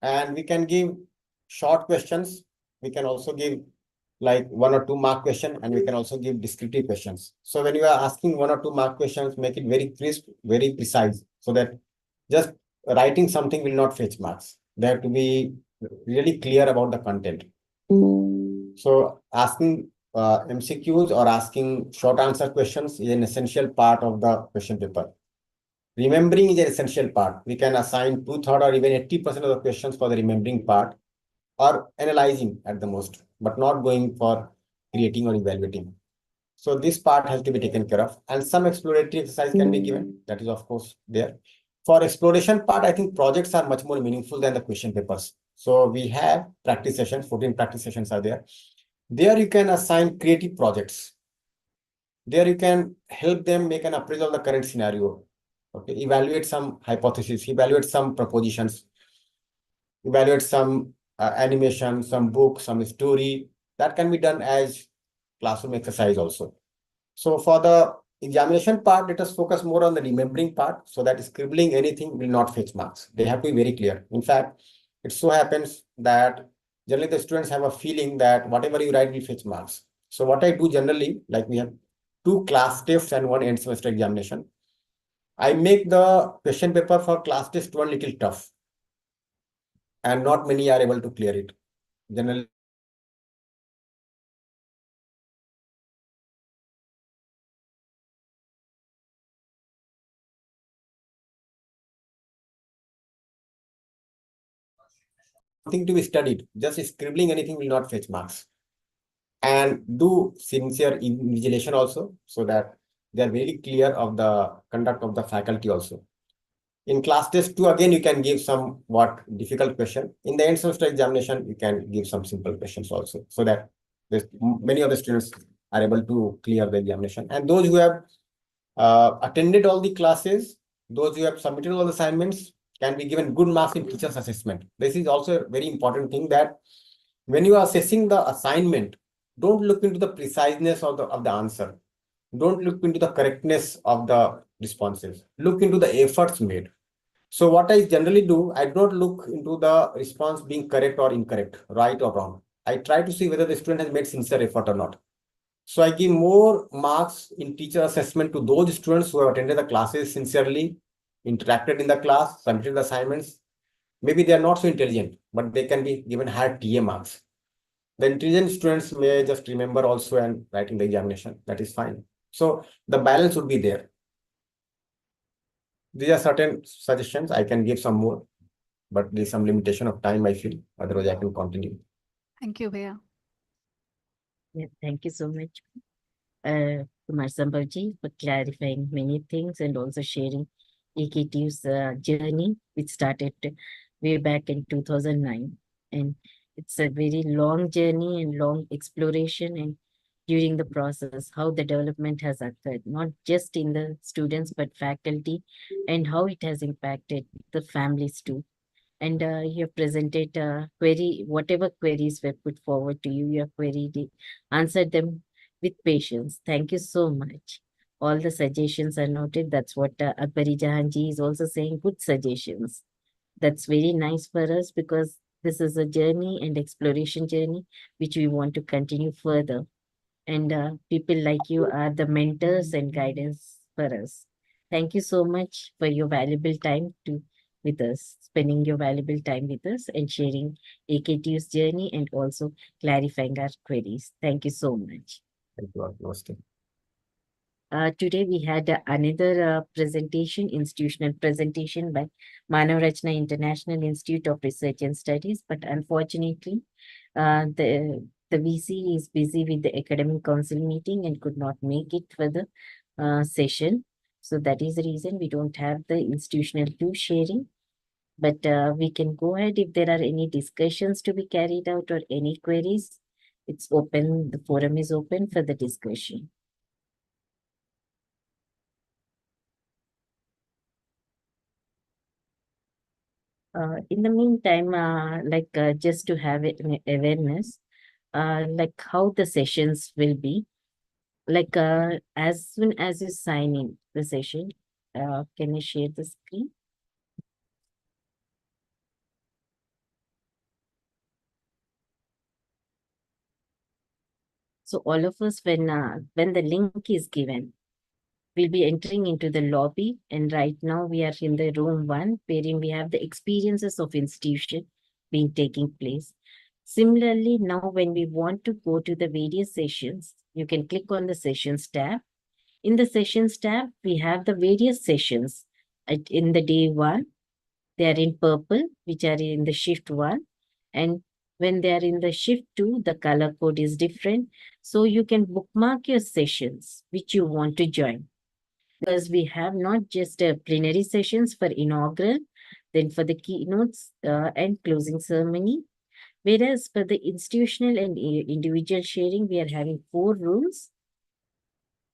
And we can give short questions. We can also give like 1 or 2 mark question, and we can also give descriptive questions. So when you are asking 1 or 2 mark questions, make it very crisp, very precise, so that just writing something will not fetch marks. They have to be really clear about the content. So asking MCQs or asking short answer questions is an essential part of the question paper. Remembering is an essential part. We can assign 2/3 or even 80% of the questions for the remembering part, or analyzing at the most, but not going for creating or evaluating. So this part has to be taken care of, and some exploratory exercise can be given. That is, of course, there. For exploration part, I think projects are much more meaningful than the question papers. So we have practice sessions, 14 practice sessions are there. There you can assign creative projects. There you can help them make an appraisal of the current scenario. Okay, evaluate some hypotheses, evaluate some propositions, evaluate some animation, some book, some story. That can be done as classroom exercise also. So for the examination part, let us focus more on the remembering part, so that scribbling anything will not fetch marks. They have to be very clear. In fact, it so happens that generally the students have a feeling that whatever you write will fetch marks. So what I do generally, like we have 2 class tests and 1 end semester examination, I make the question paper for class test 1 little tough, and not many are able to clear it. Generally, something to be studied. Just scribbling anything will not fetch marks. And do sincere invigilation also, so that they are very clear of the conduct of the faculty also. In class test 2, again, you can give some difficult question. In the end semester examination, you can give some simple questions also, so that many of the students are able to clear the examination. And those who have attended all the classes, those who have submitted all the assignments, can be given good marks in teacher's assessment. This is also a very important thing, that when you are assessing the assignment, don't look into the preciseness of the answer. Don't look into the correctness of the responses. Look into the efforts made. So what I generally do, I do not look into the response being correct or incorrect, right or wrong. I try to see whether the student has made sincere effort or not. So I give more marks in teacher assessment to those students who have attended the classes sincerely, interacted in the class, submitted the assignments. Maybe they are not so intelligent, but they can be given higher TA marks. The intelligent students may just remember also and write in the examination. That is fine. So the balance would be there. These are certain suggestions. I can give some more, but there's some limitation of time, I feel. Otherwise, I can continue. Thank you, Bhaiya. Yeah, thank you so much, Kumar Sambhavji, for clarifying many things and also sharing AKTU's journey, which started way back in 2009. And it's a very long journey and long exploration, and during the process, how the development has occurred, not just in the students, but faculty, and how it has impacted the families too. And you have presented whatever queries were put forward to you, you have answered them with patience. Thank you so much. All the suggestions are noted. That's what Akbari Jahanji is also saying, good suggestions. That's very nice for us, because this is a journey and exploration journey which we want to continue further. And people like you are the mentors and guidance for us. Thank you so much for your valuable time with us, spending your valuable time with us and sharing AKTU's journey and also clarifying our queries. Thank you so much. Thank you all. Namaste. Today we had another presentation, institutional presentation by Manav Rachna International Institute of Research and Studies, but unfortunately, the VC is busy with the academic council meeting and could not make it for the session. So that is the reason we don't have the institutional Q sharing. But we can go ahead if there are any discussions to be carried out or any queries. It's open, the forum is open for the discussion. In the meantime, just to have an awareness, like how the sessions will be, as soon as you sign in the session, can you share the screen? So all of us, when the link is given, we'll be entering into the lobby, and right now we are in the room 1, wherein we have the experiences of institution being taking place. Similarly, now when we want to go to the various sessions, you can click on the sessions tab. In the sessions tab, we have the various sessions. In the day 1, they are in purple, which are in the shift 1. And when they are in the shift 2, the color code is different. So you can bookmark your sessions which you want to join. because we have not just plenary sessions for inaugural, then for the keynotes and closing ceremony. Whereas for the institutional and individual sharing, we are having 4 rooms.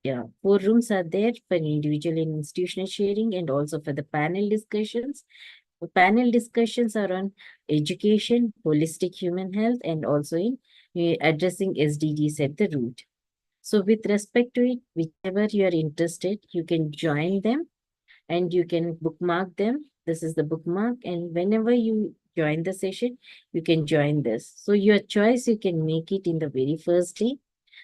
Yeah, 4 rooms are there for individual and institutional sharing, and also for the panel discussions. The panel discussions are on education, holistic human health, and also in addressing SDGs at the root. So with respect to it, whichever you are interested, you can join them and you can bookmark them. This is the bookmark, and whenever you join the session, you can join this. So your choice, you can make it in the very first day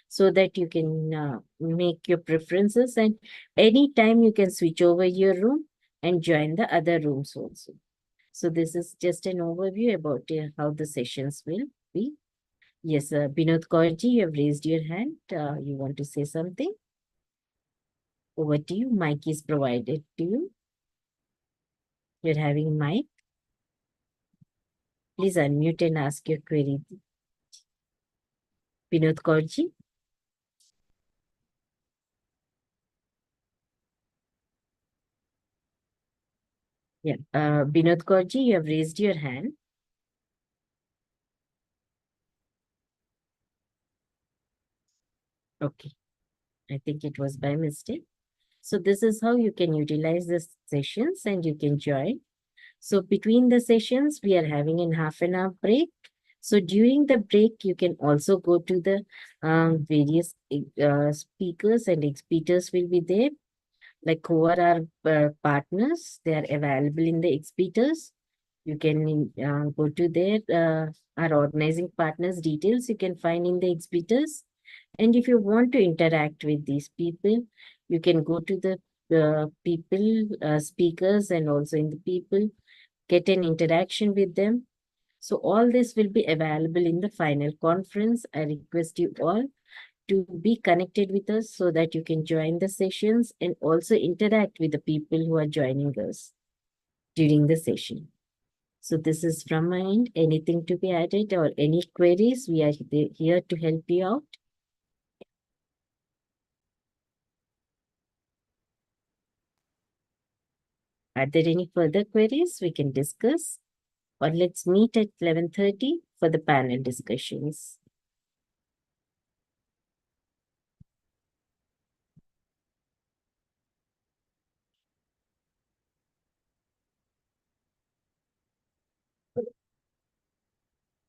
so that you can make your preferences, and anytime you can switch over your room and join the other rooms also. So this is just an overview about how the sessions will be. Yes, Binod Kaurji, you have raised your hand. You want to say something? Over to you. Mic is provided to you. You're having mic. Please unmute and ask your query. Binod Kaurji. Yeah, Binod Kaurji, you have raised your hand. Okay, I think it was by mistake. So this is how you can utilize the sessions and you can join. So between the sessions, we are having a half-an-hour break. So during the break, you can also go to the various speakers and exhibitors will be there. Like who are our partners, they are available in the exhibitors. You can go to their our organizing partners details you can find in the exhibitors. And if you want to interact with these people, you can go to the people, speakers, and also in the people, get an interaction with them. So all this will be available in the final conference. I request you all to be connected with us so that you can join the sessions and also interact with the people who are joining us during the session. So this is from my end. Anything to be added or any queries? We are here to help you out. Are there any further queries we can discuss? Or let's meet at 11:30 for the panel discussions.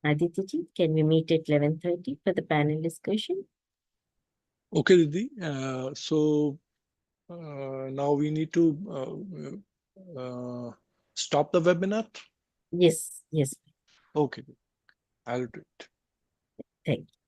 Aditi ji, can we meet at 11:30 for the panel discussion? Okay, Didi. So now we need to stop the webinar. Yes, yes. Okay, I'll do it. Thank you.